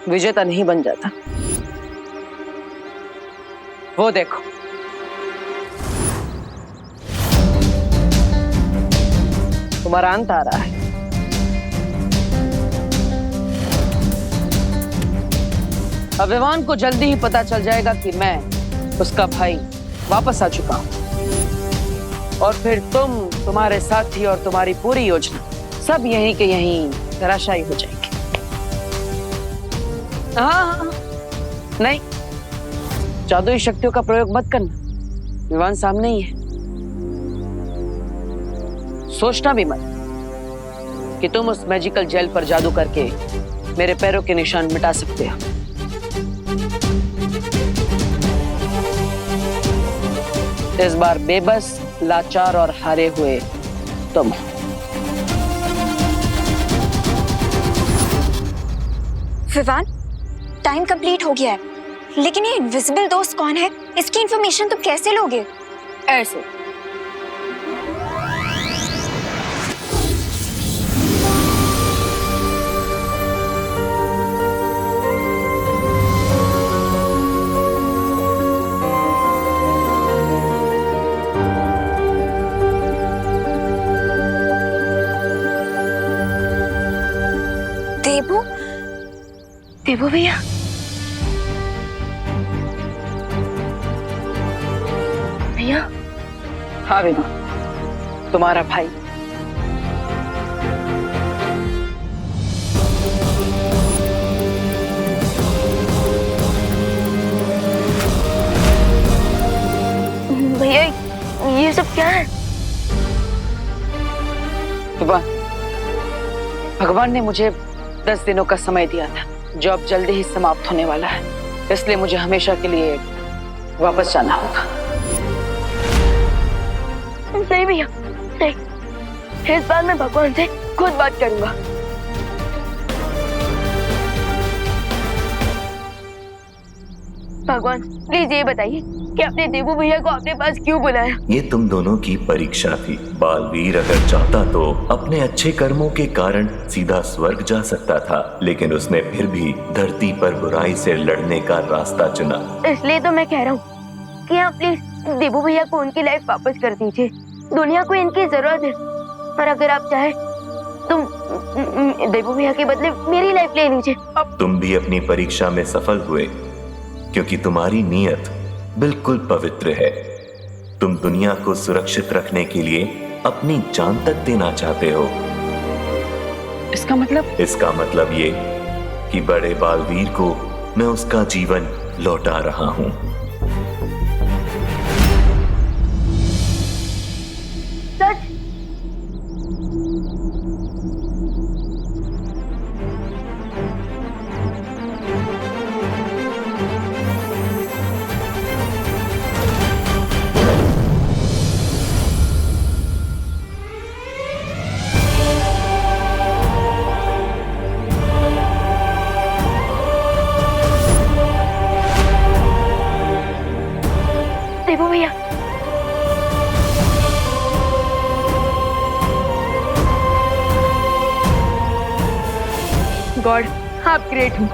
विजेता नहीं बन जाता। वो देखो, तुम्हारा अंत आ रहा है। अब विवान को जल्दी ही पता चल जाएगा कि मैं उसका भाई वापस आ चुका हूं, और फिर तुम, तुम्हारे साथी और तुम्हारी पूरी योजना सब यहीं के यहीं धराशायी हो जाएगी। हाँ, नहीं, जादुई शक्तियों का प्रयोग मत करना। विवान सामने ही है। सोचना भी मत कि तुम उस मैजिकल जेल पर जादू करके मेरे पैरों के निशान मिटा सकते हो। इस बार बेबस, लाचार और हारे हुए तुम। विवान, टाइम कंप्लीट हो गया है, लेकिन ये इनविजिबल दोस्त कौन है? इसकी इंफॉर्मेशन तुम कैसे लोगे? ऐसे देबू, देबू भैया, भैया। हाँ विवान, तुम्हारा भाई। भैया, ये सब क्या है? विवान, भगवान ने मुझे 10 दिनों का समय दिया था, जो अब जल्दी ही समाप्त होने वाला है, इसलिए मुझे हमेशा के लिए वापस जाना होगा। नहीं भैया, नहीं, इस बार मैं भगवान से खुद बात करूंगा। भगवान, प्लीज ये बताइए कि आपने देबू भैया को अपने पास क्यों बुलाया? ये तुम दोनों की परीक्षा थी। बालवीर अगर चाहता तो अपने अच्छे कर्मों के कारण सीधा स्वर्ग जा सकता था, लेकिन उसने फिर भी धरती पर बुराई से लड़ने का रास्ता चुना। इसलिए तो मैं कह रहा हूँ कि आप प्लीज देबू भैया को उनकी लाइफ वापस कर दीजिए। दुनिया को इनकी जरूरत है, और अगर आप चाहे तुम देबू भैया के बदले मेरी लाइफ ले लीजिए। तुम भी अपनी परीक्षा में सफल हुए, क्योंकि तुम्हारी नीयत बिल्कुल पवित्र है। तुम दुनिया को सुरक्षित रखने के लिए अपनी जान तक देना चाहते हो। इसका मतलब? इसका मतलब ये कि बड़े बालवीर को मैं उसका जीवन लौटा रहा हूं। सच? देबू भैया, गॉड, आप ग्रेट हो।